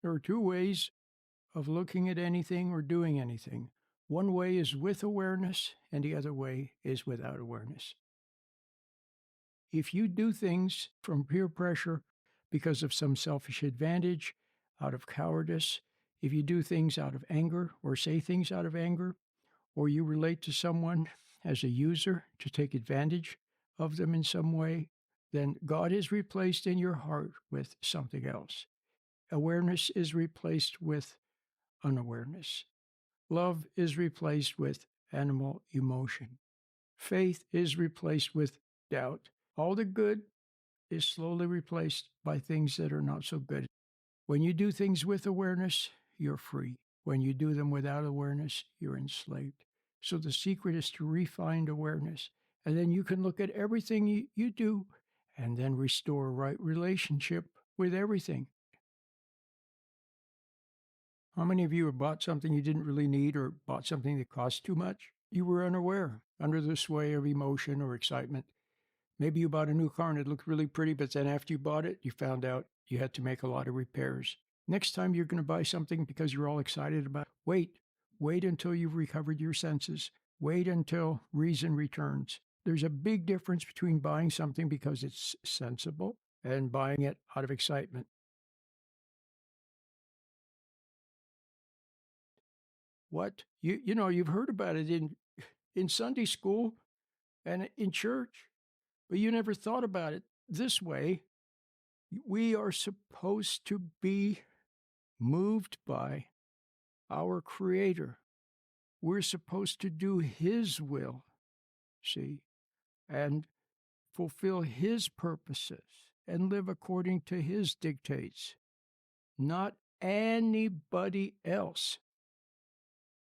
There are two ways of looking at anything or doing anything. One way is with awareness, and the other way is without awareness. If you do things from peer pressure because of some selfish advantage, out of cowardice, if you do things out of anger or say things out of anger, or you relate to someone as a user to take advantage of them in some way, then God is replaced in your heart with something else. Awareness is replaced with unawareness. Love is replaced with animal emotion. Faith is replaced with doubt. All the good is slowly replaced by things that are not so good. When you do things with awareness, you're free. When you do them without awareness, you're enslaved. So the secret is to refine awareness. And then you can look at everything you do and then restore a right relationship with everything. How many of you have bought something you didn't really need or bought something that cost too much? You were unaware, under the sway of emotion or excitement. Maybe you bought a new car and it looked really pretty, but then after you bought it, you found out you had to make a lot of repairs. Next time you're going to buy something because you're all excited about it, wait until you've recovered your senses. Wait until reason returns. There's a big difference between buying something because it's sensible and buying it out of excitement. What? You've heard about it in Sunday school and in church, but you never thought about it this way. We are supposed to be moved by our Creator. We're supposed to do His will, see, and fulfill His purposes and live according to His dictates, not anybody else.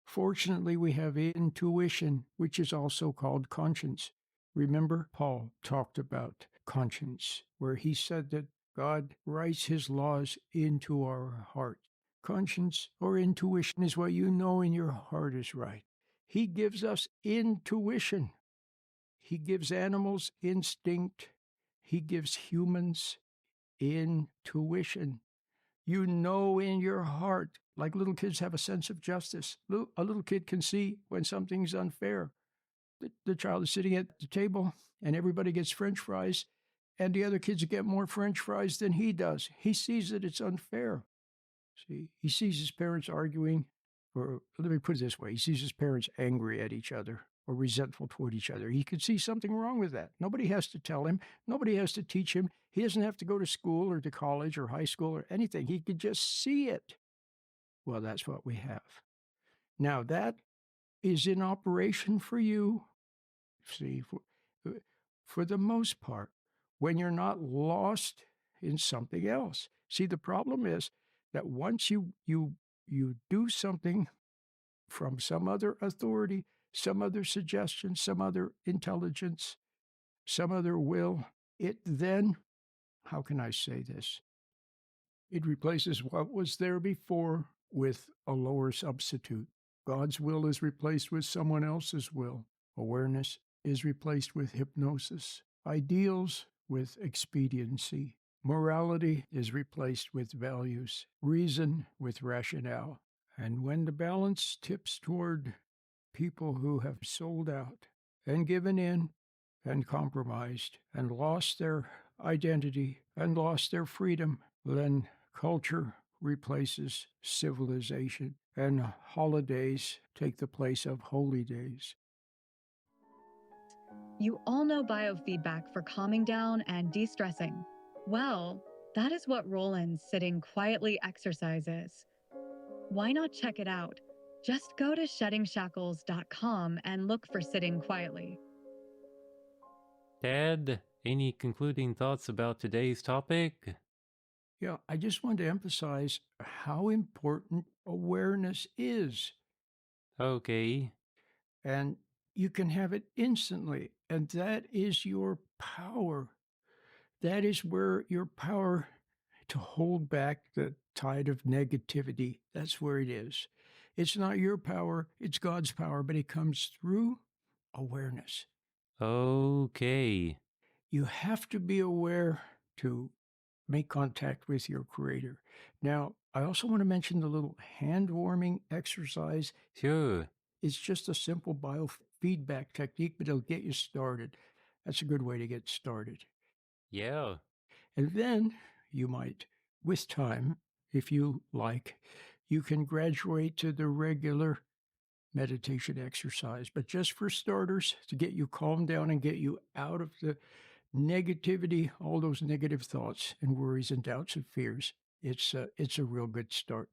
Fortunately, we have intuition, which is also called conscience. Remember, Paul talked about conscience, where he said that God writes His laws into our heart. Conscience or intuition is what you know in your heart is right. He gives us intuition. He gives animals instinct. He gives humans intuition. You know in your heart, like little kids have a sense of justice. A little kid can see when something's unfair. The child is sitting at the table and everybody gets French fries and the other kids get more French fries than he does. He sees that it's unfair. See, he sees his parents arguing, or let me put it this way, he sees his parents angry at each other or resentful toward each other. He could see something wrong with that. Nobody has to tell him. Nobody has to teach him. He doesn't have to go to school or to college or high school or anything. He could just see it. Well, that's what we have. Now, that is in operation for you, see, for the most part, when you're not lost in something else. See, the problem is that once you do something from some other authority, some other suggestion, some other intelligence, some other will, it then, how can I say this? It replaces what was there before with a lower substitute. God's will is replaced with someone else's will. Awareness is replaced with hypnosis. Ideals with expediency. Morality is replaced with values. Reason with rationale. And when the balance tips toward people who have sold out and given in and compromised and lost their identity and lost their freedom, then culture replaces civilization and holidays take the place of holy days. You all know biofeedback for calming down and de-stressing. Well, that is what Roland's Sitting Quietly exercise is. Why not check it out? Just go to sheddingshackles.com and look for Sitting Quietly. Dad, any concluding thoughts about today's topic? Yeah, I just want to emphasize how important awareness is. Okay. And you can have it instantly, and that is your power. That is where your power to hold back the tide of negativity, that's where it is. It's not your power, it's God's power, but it comes through awareness. Okay. You have to be aware to make contact with your Creator. Now, I also want to mention the little hand-warming exercise. Sure. It's just a simple biofeedback technique, but it'll get you started. That's a good way to get started. Yeah. And then you might, with time, if you like, you can graduate to the regular meditation exercise. But just for starters, to get you calmed down and get you out of the negativity, all those negative thoughts and worries and doubts and fears, it's a real good start.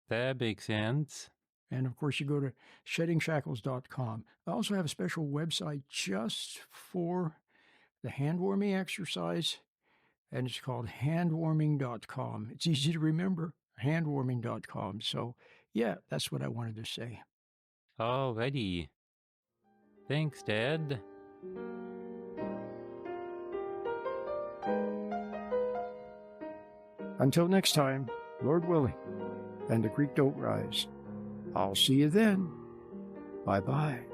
That makes sense. And of course, you go to sheddingshackles.com. I also have a special website just for the hand-warming exercise, and it's called handwarming.com. It's easy to remember, handwarming.com. So, yeah, that's what I wanted to say. Alrighty. Thanks, Dad. Until next time, Lord willing, and the creek don't rise. I'll see you then. Bye-bye.